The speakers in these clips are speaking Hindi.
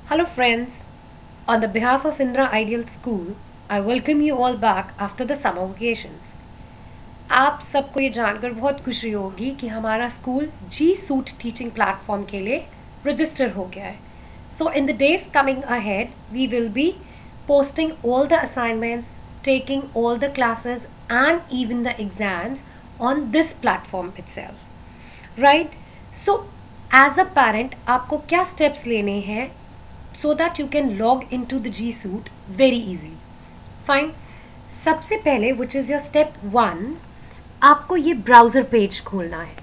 Hello friends, on the behalf of Indra Ideal School, I welcome you all back after the summer vacations. आप सबको ये जानकर बहुत खुशी होगी कि हमारा स्कूल जी सूट टीचिंग प्लेटफॉर्म के लिए रजिस्टर हो गया है. So in the days coming ahead, we will be posting all the assignments, taking all the classes and even the exams on this platform itself. Right? So as a parent, आपको क्या steps लेने हैं so that you can log into the G Suite very easily. Fine. सबसे पहले which is your step 1, आपको ये ब्राउज़र पेज खोलना है,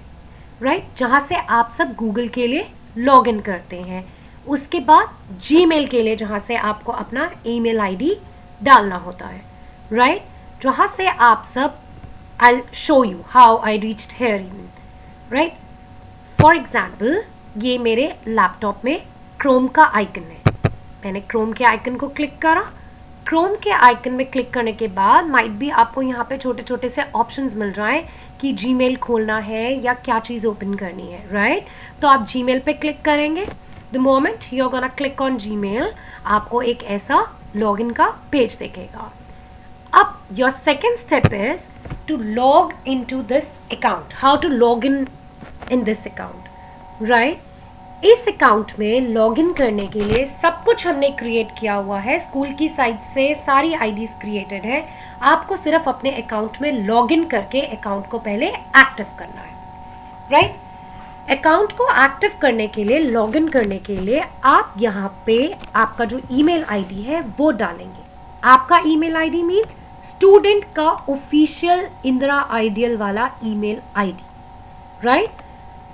राइट, जहाँ से आप सब गूगल के लिए लॉग इन करते हैं. उसके बाद जीमेल के लिए जहाँ से आपको अपना ईमेल आईडी डालना होता है, राइट, जहाँ से आप सब I'll show you how I reached here even, right. For example ये मेरे लैपटॉप में क्रोम का आइकन है. मैंने क्रोम के आइकन को क्लिक करा. क्रोम के आइकन में क्लिक करने के बाद माइट भी आपको यहाँ पे छोटे छोटे से ऑप्शंस मिल रहा है कि जीमेल खोलना है या क्या चीज़ ओपन करनी है, राइट. तो आप जीमेल पे क्लिक करेंगे. The moment you are gonna click on Gmail, आपको एक ऐसा लॉगिन का पेज दिखेगा. अब your second step is to log in to this account. How to log in this account, right. इस अकाउंट में लॉगिन करने के लिए सब कुछ हमने क्रिएट किया हुआ है. स्कूल की साइट से सारी आईडीज क्रिएटेड है. आपको सिर्फ अपने अकाउंट में लॉगिन करके अकाउंट को पहले एक्टिव करना है, राइट. अकाउंट को एक्टिव करने के लिए, लॉगिन करने के लिए आप यहाँ पे आपका जो ईमेल आईडी है वो डालेंगे. आपका ईमेल आईडी मीन्स स्टूडेंट का ऑफिशियल इंदिरा आइडियल वाला email ID, right.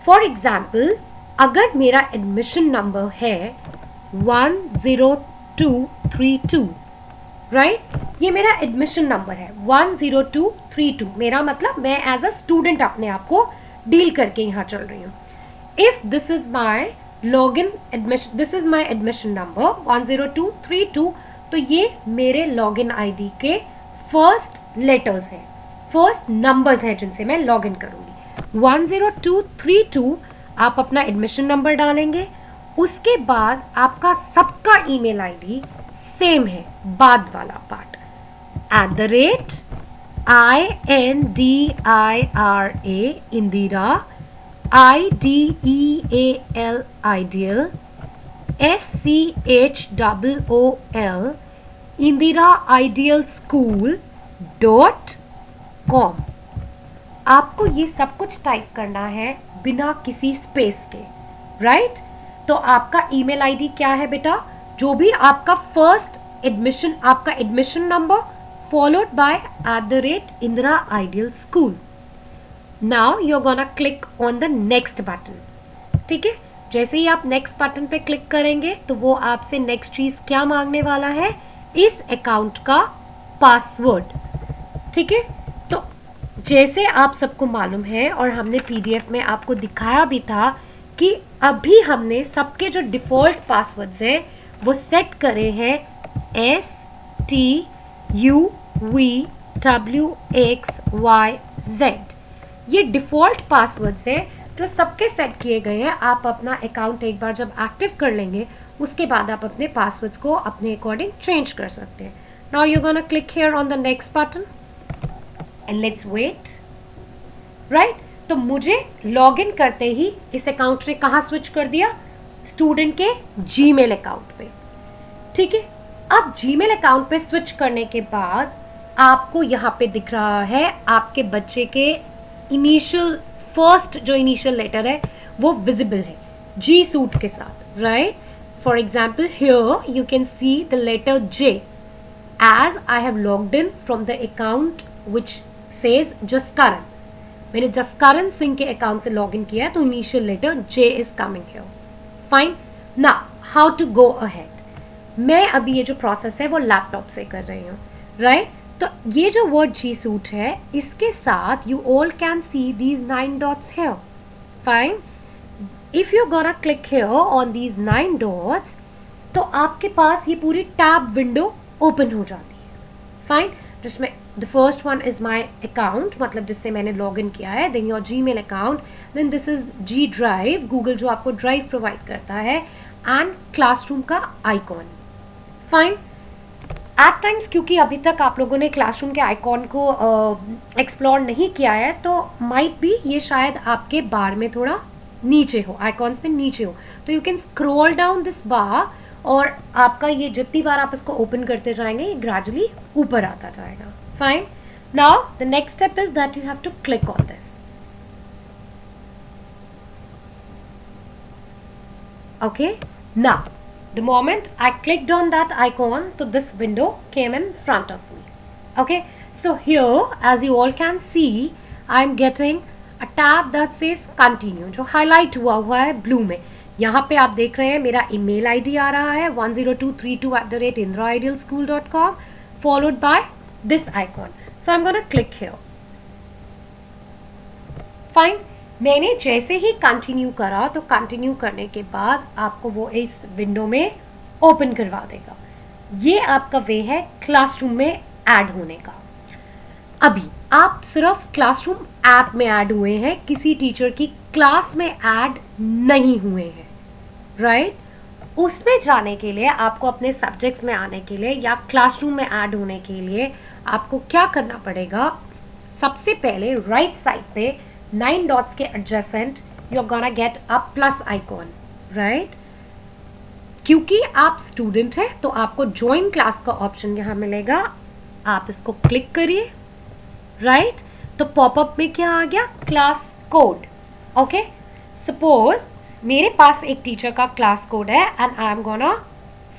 For example अगर मेरा एडमिशन नंबर है 10232, राइट, ये मेरा एडमिशन नंबर है 10232. मेरा मतलब मैं एज अ स्टूडेंट अपने आप को डील करके यहाँ चल रही हूँ. If this is my login admission, this is my admission number 10232, तो ये मेरे लॉगिन आईडी के फर्स्ट लेटर्स हैं, फर्स्ट नंबर्स हैं जिनसे मैं लॉगिन करूँगी. 10232 आप अपना एडमिशन नंबर डालेंगे. उसके बाद आपका सबका ईमेल आईडी सेम है, बाद वाला part @INDIRA Indira IDEAL ideal SCHOOL Indira ideal school.com. आपको ये सब कुछ टाइप करना है बिना किसी स्पेस के, राइट. तो आपका ईमेल आईडी क्या है बेटा, जो भी आपका फर्स्ट एडमिशन, आपका admission number followed by @Indira Ideal School. Now you are gonna click on the next button. ठीक है, जैसे ही आप नेक्स्ट बटन पे क्लिक करेंगे तो वो आपसे नेक्स्ट चीज क्या मांगने वाला है, इस अकाउंट का पासवर्ड. ठीक है, तो जैसे आप सबको मालूम है और हमने पीडीएफ में आपको दिखाया भी था कि अभी हमने सबके जो डिफ़ॉल्ट पासवर्ड्स हैं वो सेट करे हैं STUVWXYZ. ये डिफ़ॉल्ट पासवर्ड्स हैं जो सबके सेट किए गए हैं. आप अपना अकाउंट एक बार जब एक्टिव कर लेंगे उसके बाद आप अपने पासवर्ड्स को अपने अकॉर्डिंग चेंज कर सकते हैं. Now you gonna click here on the next button and let's wait, right. तो मुझे लॉगिन करते ही इस अकाउंट ने कहाँ स्विच कर दिया, स्टूडेंट के जीमेल अकाउंट पे. ठीक है, अब जीमेल अकाउंट पे स्विच करने के बाद आपको यहाँ पे दिख रहा है आपके बच्चे के इनिशियल, फर्स्ट जो इनिशियल लेटर है वो विजिबल है जी सूट के साथ, right. For example here you can see the letter J as I have logged in from the account which says Jaskaran. मैंने जसकरण सिंह के अकाउंट से लॉगिन किया है तो initial letter J is coming here. Fine. Now how to go ahead. मैं अभी ये जो प्रोसेस है वो लैपटॉप से कर रही हूँ, राइट. तो ये जो वर्ड जी सूट है इसके साथ you all can see these 9 dots here. Fine. If you gonna click here on these 9 dots तो आपके पास ये पूरी टैब विंडो ओपन हो जाती है. फाइन, जिसमें the first one is my account, मतलब जिससे मैंने लॉग इन किया है. Then your Gmail account, then this is G drive, Google जो आपको ड्राइव प्रोवाइड करता है. एंड क्लासरूम का आइकॉन. फाइन. एट टाइम्स क्योंकि अभी तक आप लोगों ने क्लासरूम के आइकॉन को एक्सप्लोर नहीं किया है, तो माइट बी ये शायद आपके बार में थोड़ा नीचे हो, आइकॉन्स में नीचे हो. तो you can scroll down this bar और आपका ये जितनी बार आप इसको ओपन करते जाएंगे ये ग्रेजुअली ऊपर आता जाएगा. Fine. Now the next step is that you have to click on this. Okay, now the moment I clicked on that icon, so this window came in front of me. Okay, so here as you all can see I'm getting a tab that says continue, जो highlight हुआ है blue में. यहाँ पे आप देख रहे हैं मेरा email ID आ रहा है 10232@indraidealschool.com followed by this icon. So I'm gonna click here. Fine. मैंने जैसे ही कंटिन्यू करा तो कंटिन्यू करने के बाद आपको वो इस विंडो में ओपन करवा देगा. ये आपका वे है क्लासरूम में ऐड होने का. अभी आप सिर्फ क्लासरूम ऐप में ऐड हुए हैं, किसी टीचर की क्लास में ऐड नहीं हुए हैं, राइट? उसमें जाने के लिए आपको अपने सब्जेक्ट्स में आने के लिए या क्लासरूम में ऐड होने के लिए आपको क्या करना पड़ेगा? सबसे पहले राइट साइड पे 9 dots के adjacent you're gonna get a plus icon, right? क्योंकि आप स्टूडेंट हैं तो आपको ज्वाइन क्लास का ऑप्शन यहाँ मिलेगा. आप इसको क्लिक करिए, राइट? तो पॉपअप में क्या आ गया? Class code. ओके, सपोज मेरे पास एक टीचर का क्लास कोड है and I am gonna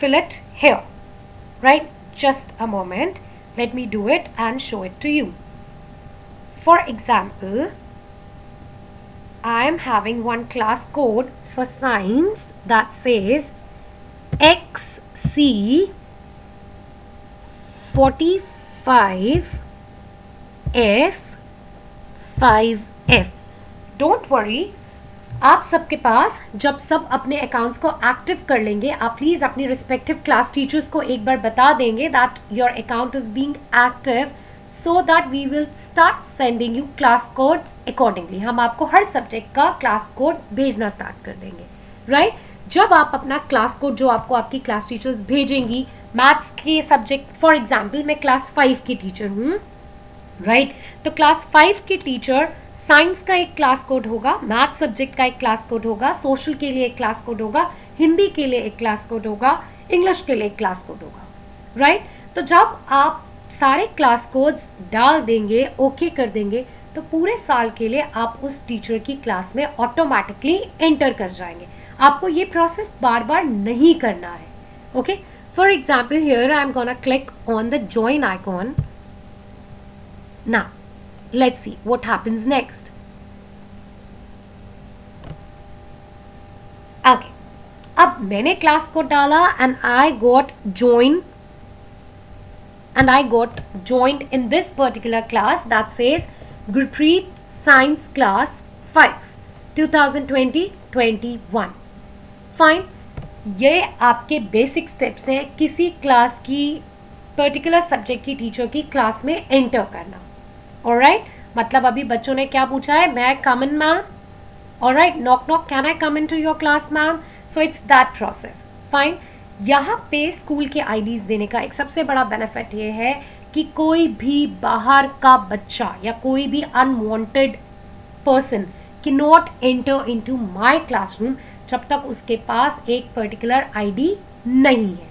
fill it here, right? Just a moment, let me do it and show it to you. For example, I am having one class code for science that says XC45F5F. Don't worry, आप सबके पास जब सब अपने अकाउंट्स को एक्टिव कर लेंगे, आप प्लीज़ अपनी रिस्पेक्टिव क्लास टीचर्स को एक बार बता देंगे that your account is being active, so that we will start sending you class codes accordingly. हम आपको हर सब्जेक्ट का क्लास कोड भेजना स्टार्ट कर देंगे, राइट? जब आप अपना क्लास कोड जो आपको आपकी क्लास टीचर्स भेजेंगी, मैथ्स के सब्जेक्ट, फॉर एग्जांपल मैं क्लास 5 की टीचर हूँ, राइट? तो क्लास 5 की टीचर साइंस का एक क्लास कोड होगा, मैथ्स सब्जेक्ट का एक क्लास कोड होगा, सोशल के लिए एक क्लास कोड होगा, हिंदी के लिए एक क्लास कोड होगा, इंग्लिश के लिए एक क्लास कोड होगा, राइट? तो जब आप सारे क्लास कोड्स डाल देंगे, ओके कर देंगे, तो पूरे साल के लिए आप उस टीचर की क्लास में ऑटोमेटिकली एंटर कर जाएंगे. आपको ये प्रोसेस बार बार नहीं करना है. Okay, for example here I am gonna click on the join icon. Now let's see what happens next. Okay, अब मैंने क्लास कोड डाला and I got join. And I got joined in this particular class that says Gurpreet Science Class 5 2020-21. Fine. ये आपके बेसिक स्टेप्स हैं किसी क्लास की पर्टिकुलर सब्जेक्ट की टीचर की क्लास में एंटर करना. ऑलराइट, मतलब अभी बच्चों ने क्या पूछा है? मैं come in ma'am. Alright, knock knock, can I come in to your class ma'am? So it's that process. Fine. यहाँ पे स्कूल के आईडीज़ देने का एक सबसे बड़ा बेनिफिट ये है कि कोई भी बाहर का बच्चा या कोई भी unwanted person can not enter into my classroom जब तक उसके पास एक पर्टिकुलर आईडी नहीं है,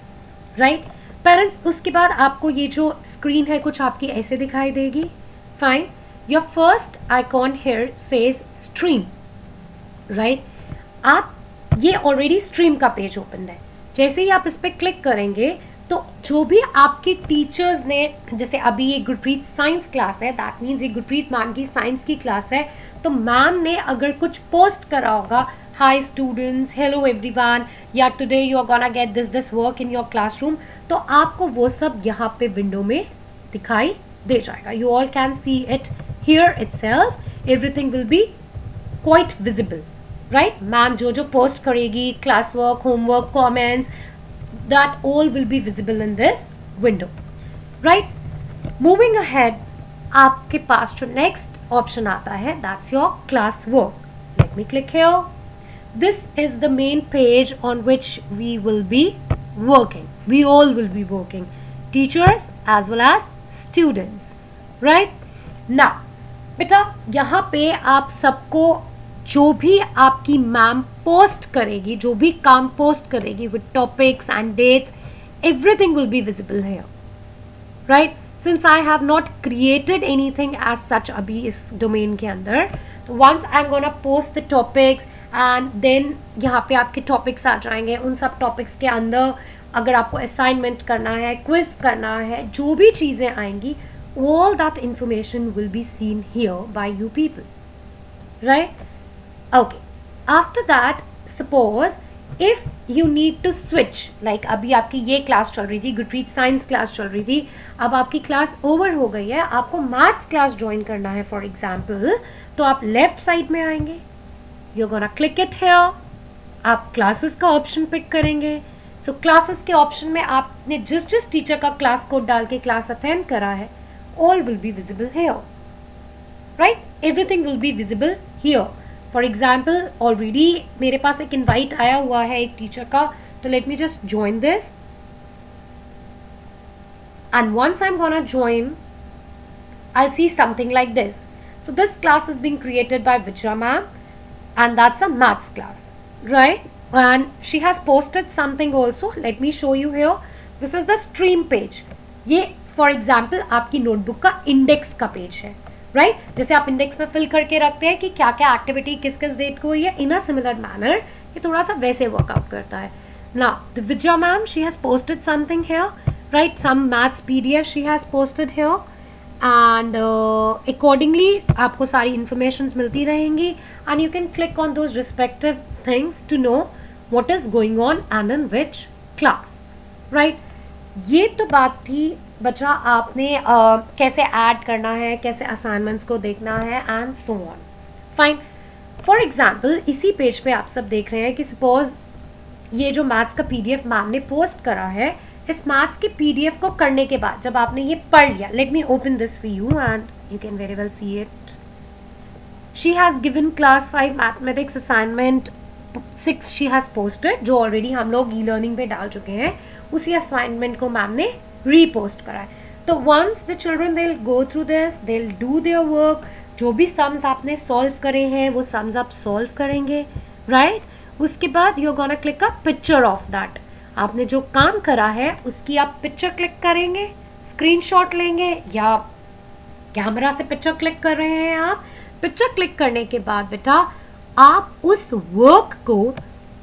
राइट? पेरेंट्स, उसके बाद आपको ये जो स्क्रीन है कुछ आपकी ऐसे दिखाई देगी. Fine. Your first icon here says stream, right? आप ये ऑलरेडी स्ट्रीम का पेज ओपन है. जैसे ही आप इस पर क्लिक करेंगे तो जो भी आपके टीचर्स ने, जैसे अभी ये गुरप्रीत साइंस क्लास है, दैट मीन्स ये गुरप्रीत मैम की साइंस की क्लास है, तो मैम ने अगर कुछ पोस्ट करा होगा, हाय स्टूडेंट्स, हेलो एवरीवन, या today you are gonna get this work in your classroom, तो आपको वो सब यहाँ पे विंडो में दिखाई दे जाएगा. You all can see it here itself. Everything will be quite visible, right? Ma'am जो पोस्ट करेगी, class work, homework, comments, that all will be visible in this window, right? Moving ahead, आपके पास जो नेक्स्ट ऑप्शन आता है that's your class work. Let me click here. this is the main page on which we will be working. We all will be working, teachers as well as students, right? Now बेटा यहाँ पे आप सबको जो भी आपकी मैम पोस्ट करेगी, जो भी काम पोस्ट करेगी with topics and dates, everything will be visible here, right? Since I have not created anything as such अभी इस domain के अंदर, तो once I'm gonna post the topics and then यहाँ पे आपके topics आ जाएंगे. उन सब topics के अंदर अगर आपको assignment करना है, quiz करना है, जो भी चीज़ें आएंगी, all that information will be seen here by you people, right? Okay. After that, suppose if you need to switch, like अभी आपकी ये क्लास चल रही थी, गुरप्रीत साइंस क्लास चल रही थी, अब आपकी क्लास ओवर हो गई है, आपको मैथ्स क्लास ज्वाइन करना है फॉर एग्जाम्पल, तो आप लेफ्ट साइड में आएंगे, you gonna click it here, आप क्लासेस का ऑप्शन पिक करेंगे. सो क्लासेस के ऑप्शन में आपने जिस टीचर का क्लास कोड डाल के क्लास अटेंड करा है, all will be visible here, right? Everything will be visible here. For example, already मेरे पास एक invite आया हुआ है एक टीचर का, तो let me just join this. And once I'm gonna join, I'll see something like this. So this class is being created by Vijaya ma'am, and that's a maths class, right? And she has posted something also. Let me show you here. This is the stream page. ये फॉर एग्जाम्पल आपकी नोटबुक का इंडेक्स का पेज है, राइट? जैसे आप इंडेक्स में फिल करके रखते हैं कि क्या क्या एक्टिविटी किस किस डेट को हुई है, इन अ सिमिलर मैनर ये थोड़ा सा वैसे वर्कआउट करता है. Now the Vijaya ma'am, she has posted something here, right? Some maths PDF she has posted here, and accordingly आपको सारी इंफॉर्मेशन मिलती रहेंगी, and you can click on those respective things to know what is going on and in which class, right? ये तो बात थी बच्चा आपने कैसे ऐड करना है, कैसे असाइनमेंट्स को देखना है and so on. Fine. For example इसी पेज पे आप सब देख रहे हैं कि सपोज ये जो मैथ्स का पीडीएफ मैम ने पोस्ट करा है, इस मैथ्स के पीडीएफ को करने के बाद जब आपने ये पढ़ लिया, let me open this for you and you can very well see it. She has given class 5 mathematics assignment 6 she has posted, जो ऑलरेडी हम लोग ई लर्निंग पे डाल चुके हैं. उसी असाइनमेंट को मैम ने रीपोस्ट करा है. तो once the children they will go through this, they will do their work, जो भी सम्स आपने सॉल्व करे हैं वो सम्स आप सॉल्व करेंगे, राइट? उसके बाद you are gonna click a picture of that. आपने जो काम करा है उसकी आप पिक्चर क्लिक करेंगे, स्क्रीनशॉट लेंगे, या कैमरा से पिक्चर क्लिक कर रहे हैं आप. पिक्चर क्लिक करने के बाद बेटा आप उस वर्क को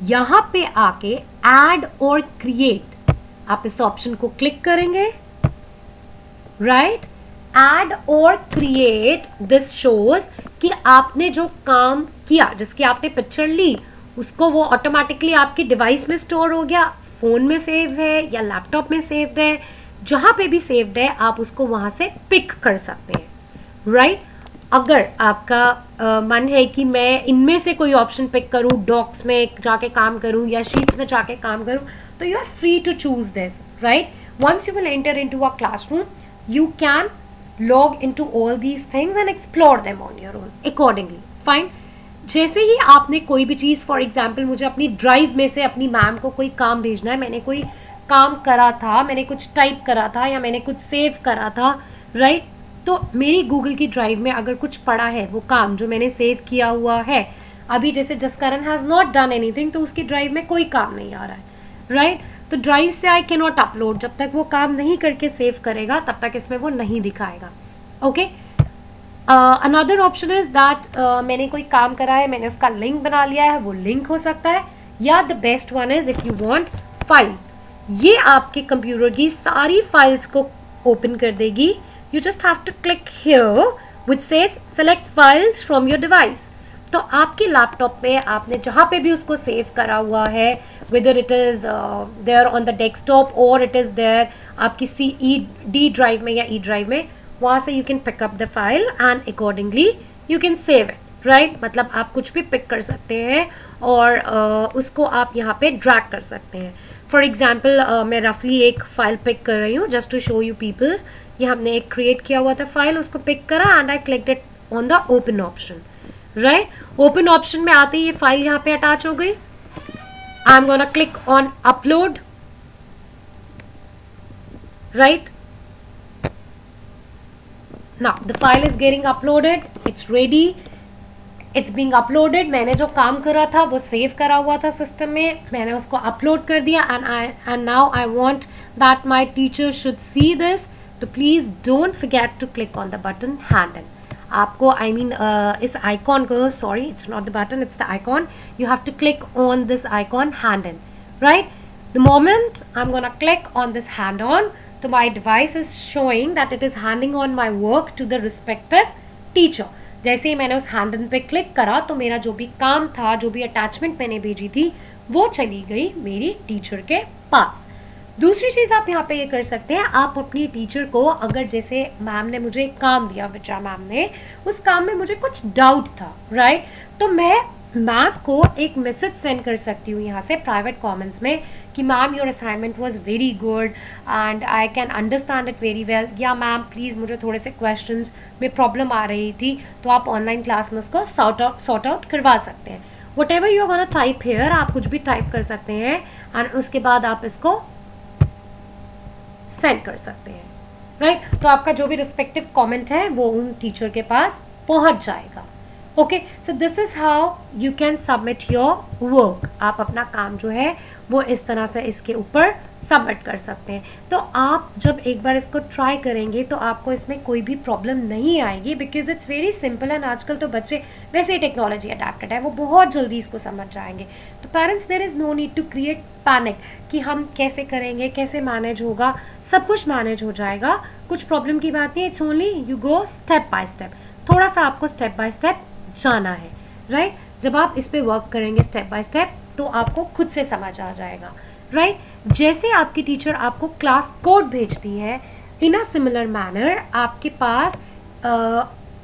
यहाँ पे आके ऐड और क्रिएट, आप इस ऑप्शन को क्लिक करेंगे, राइट? ऐड और क्रिएट, दिस शोज कि आपने जो काम किया, जिसकी आपने पिक्चर ली, उसको वो ऑटोमेटिकली आपके डिवाइस में स्टोर हो गया, फोन में सेव है या लैपटॉप में सेव्ड है, जहाँ पे भी सेव्ड है आप उसको वहाँ से पिक कर सकते हैं, राइट? अगर आपका मन है कि मैं इनमें से कोई ऑप्शन पिक करूँ, डॉक्स में जाके काम करूँ या शीट्स में जाके काम करूँ, तो you are free to choose this, right? Once you will enter into a classroom, you can log into all these things and explore them on your own accordingly. Fine. जैसे ही आपने कोई भी चीज़, फॉर एग्जाम्पल मुझे अपनी ड्राइव में से अपनी मैम को कोई काम भेजना है, मैंने कोई काम करा था, मैंने कुछ टाइप करा था या मैंने कुछ सेव करा था, राइट? तो मेरी गूगल की ड्राइव में अगर कुछ पड़ा है, वो काम जो मैंने सेव किया हुआ है, अभी जैसे Jaskaran has not done anything, तो उसकी ड्राइव में कोई काम नहीं आ रहा है, राइट? तो ड्राइव से आई कैन नॉट अपलोड, जब तक वो काम नहीं करके सेव करेगा तब तक इसमें वो नहीं दिखाएगा. Okay. Another option is that मैंने कोई काम करा है, मैंने उसका लिंक बना लिया है, वो लिंक हो सकता है, या the best one is if you want file, ये आपके कंप्यूटर की सारी फाइल्स को ओपन कर देगी. You just have to click here which says select files from your device. तो आपके लैपटॉप पे आपने जहाँ पे भी उसको सेव करा हुआ है, whether it is there on the desktop or it is there आपकी D drive में या E drive में, वहाँ से you can pick up the file and accordingly you can save it, right? मतलब आप कुछ भी पिक कर सकते हैं और उसको आप यहाँ पे ड्रैग कर सकते हैं. फॉर एग्जाम्पल मैं रफली एक फाइल पिक कर रही हूँ just to show you people. ये हमने एक क्रिएट किया हुआ था फाइल, उसको पिक करा and I clicked it on the open option, right. Open option में आते ही ये फाइल यहाँ पे अटैच हो गई। आई am gonna click on upload, right. Now the file is getting uploaded, it's ready, it's being uploaded। मैंने जो काम करा था वो सेव करा हुआ था सिस्टम में, मैंने उसको अपलोड कर दिया and now I want that my teacher should see this, तो please don't forget to click on the button handle। आपको इस आइकॉन को, sorry it's not the button, it's the icon, you have to click on this icon handle, right? The moment I'm gonna click on this hand on, तो my device is showing that it is handing on my work to the respective teacher। जैसे ही मैंने उस हैंडल पे क्लिक करा तो मेरा जो भी काम था, जो भी अटैचमेंट मैंने भेजी थी, वो चली गई मेरी टीचर के पास। दूसरी चीज़ आप यहाँ पे ये कर सकते हैं, आप अपनी टीचर को, अगर जैसे मैम ने मुझे एक काम दिया, विद्या मैम ने, उस काम में मुझे कुछ डाउट था, राइट, तो मैं मैम को एक मैसेज सेंड कर सकती हूँ यहाँ से प्राइवेट कमेंट्स में कि ma'am your assignment was very good and I can understand it very well, या मैम प्लीज़ मुझे थोड़े से क्वेश्चंस में प्रॉब्लम आ रही थी, तो आप ऑनलाइन क्लास में उसको सॉर्ट आउट करवा सकते हैं। Whatever you want to type here, आप कुछ भी टाइप कर सकते हैं एंड उसके बाद आप इसको सेंड कर सकते हैं, राइट। तो आपका जो भी रिस्पेक्टिव कमेंट है वो उन टीचर के पास पहुंच जाएगा। Okay, so this is how you can submit your work. आप अपना काम जो है वो इस तरह से इसके ऊपर सबमिट कर सकते हैं। तो आप जब एक बार इसको ट्राई करेंगे तो आपको इसमें कोई भी प्रॉब्लम नहीं आएगी, because it's very simple and आजकल तो बच्चे वैसे ही टेक्नोलॉजी अडेप्टेड है, वो बहुत जल्दी इसको समझ जाएंगे। तो parents, there is no need to create panic कि हम कैसे करेंगे, कैसे मैनेज होगा, सब कुछ मैनेज हो जाएगा, कुछ प्रॉब्लम की बात नहीं। It's only you go step by step, थोड़ा सा आपको स्टेप बाय स्टेप जाना है, राइट। जब आप इस पे वर्क करेंगे स्टेप बाय स्टेप तो आपको खुद से समझ आ जाएगा, राइट। जैसे आपकी टीचर आपको क्लास कोड भेजती है, इन अ सिमिलर मैनर आपके पास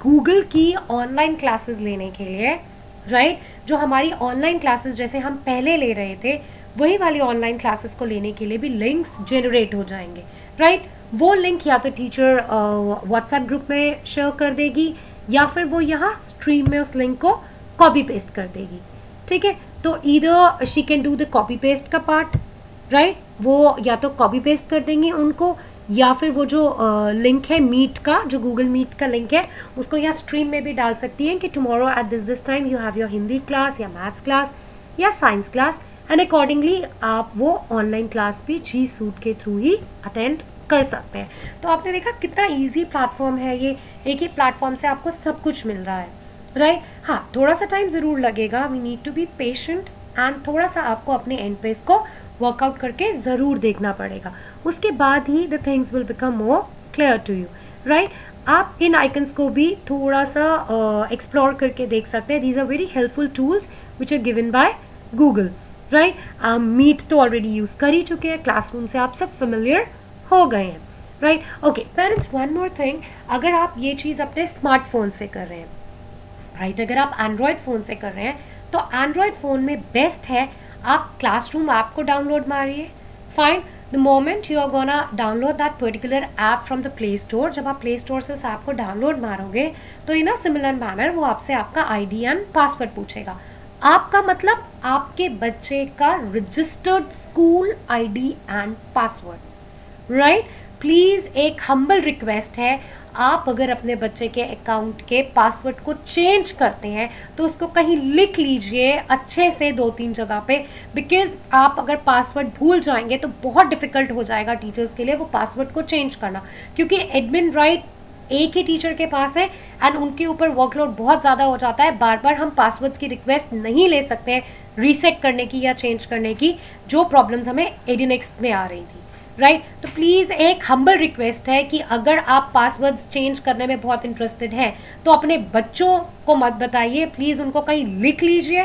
गूगल की ऑनलाइन क्लासेस लेने के लिए, राइट, जो हमारी ऑनलाइन क्लासेस जैसे हम पहले ले रहे थे वही वाली ऑनलाइन क्लासेस को लेने के लिए भी लिंक्स जनरेट हो जाएंगे, राइट। वो लिंक या तो टीचर व्हाट्सएप ग्रुप में शेयर कर देगी या फिर वो यहाँ स्ट्रीम में उस लिंक को कॉपी पेस्ट कर देगी, ठीक है। तो either she can do the copy paste का पार्ट, राइट, वो या तो कॉपी पेस्ट कर देंगे उनको, या फिर वो जो लिंक है मीट का, जो गूगल मीट का लिंक है, उसको यहाँ स्ट्रीम में भी डाल सकती हैं कि tomorrow at this time you have your Hindi class या मैथ्स क्लास या साइंस क्लास, एंड अकॉर्डिंगली आप वो ऑनलाइन क्लास भी जी सूट के थ्रू ही अटेंड कर सकते हैं। तो आपने देखा कितना इजी प्लेटफॉर्म है ये, एक ही प्लेटफॉर्म से आपको सब कुछ मिल रहा है, राइट। हाँ, थोड़ा सा टाइम ज़रूर लगेगा, we need to be patient and थोड़ा सा आपको अपने एंड पे इसको वर्कआउट करके ज़रूर देखना पड़ेगा, उसके बाद ही the things will become more clear to you, right. आप इन आइकन्स को भी थोड़ा सा एक्सप्लोर करके देख सकते हैं। These are very helpful tools which are given by Google, right. Meet तो ऑलरेडी यूज़ कर ही चुके हैं, क्लासरूम से आप सब फेमिलियर हो गए हैं, right. Okay parents, one more thing, अगर आप ये चीज़ अपने स्मार्टफोन से कर रहे हैं, राइट, अगर आप एंड्रॉयड फ़ोन से कर रहे हैं तो एंड्रॉयड फ़ोन में बेस्ट है आप क्लासरूम ऐप को डाउनलोड मारिए। Fine, the moment you are gonna download that particular app from the play store, जब आप प्ले स्टोर से उस ऐप को डाउनलोड मारोगे तो इन अ सिमिलर मैनर वो आपसे आपका आईडी एंड पासवर्ड पूछेगा। आपका मतलब आपके बच्चे का registered school ID and password, right. Please एक हम्बल रिक्वेस्ट है, आप अगर अपने बच्चे के अकाउंट के पासवर्ड को चेंज करते हैं तो उसको कहीं लिख लीजिए अच्छे से 2-3 जगह पे, बिकॉज आप अगर पासवर्ड भूल जाएंगे तो बहुत डिफ़िकल्ट हो जाएगा टीचर्स के लिए वो पासवर्ड को चेंज करना, क्योंकि एडमिन राइट एक ही टीचर के पास है एंड उनके ऊपर वर्कलोड बहुत ज़्यादा हो जाता है। बार बार हम पासवर्ड्स की रिक्वेस्ट नहीं ले सकते हैं रीसेट करने की या चेंज करने की, जो प्रॉब्लम्स हमें एडीनेक्स्ट में आ रही थी, राइट। तो प्लीज़ एक हम्बल रिक्वेस्ट है कि अगर आप पासवर्ड्स चेंज करने में बहुत इंटरेस्टेड हैं तो अपने बच्चों को मत बताइए, प्लीज़ उनको कहीं लिख लीजिए,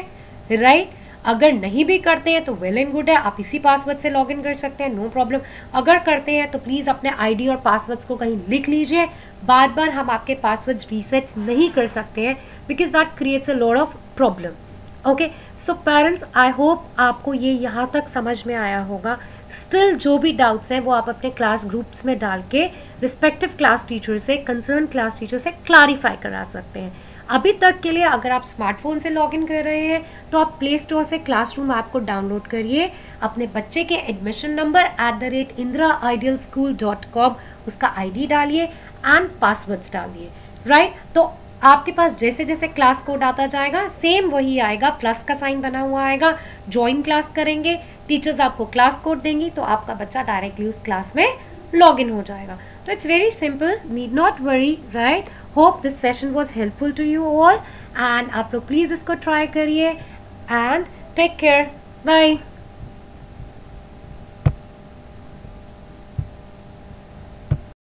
राइट। अगर नहीं भी करते हैं तो वेल एंड गुड है, आप इसी पासवर्ड से लॉगिन कर सकते हैं, नो प्रॉब्लम। अगर करते हैं तो प्लीज़ अपने आईडी और पासवर्ड्स को कहीं लिख लीजिए, बार बार हम आपके पासवर्ड्स रीसेट नहीं कर सकते हैं because that creates a lot of problem. Okay, so parents, I hope आपको ये यहाँ तक समझ में आया होगा। स्टिल जो भी डाउट्स हैं वो आप अपने क्लास ग्रुप्स में डाल के रिस्पेक्टिव क्लास टीचर से, कंसर्न क्लास टीचर से क्लैरिफाई करा सकते हैं। अभी तक के लिए अगर आप स्मार्टफोन से लॉगिन कर रहे हैं तो आप प्ले स्टोर से क्लासरूम ऐप को डाउनलोड करिए, अपने बच्चे के एडमिशन नंबर @IndraIdealSchool.com उसका ID डालिए एंड पासवर्ड्स डालिए, राइट। तो आपके पास जैसे जैसे क्लास कोड आता जाएगा सेम वही आएगा, प्लस का साइन बना हुआ आएगा। ज्वाइन क्लास करेंगे, टीचर्स आपको क्लास कोड देंगी तो आपका बच्चा डायरेक्टली उस क्लास में लॉग इन हो जाएगा। तो it's very simple, need not worry, right. Hope this session was helpful to you all and आप लोग प्लीज़ इसको ट्राई करिए एंड टेक केयर, बाय।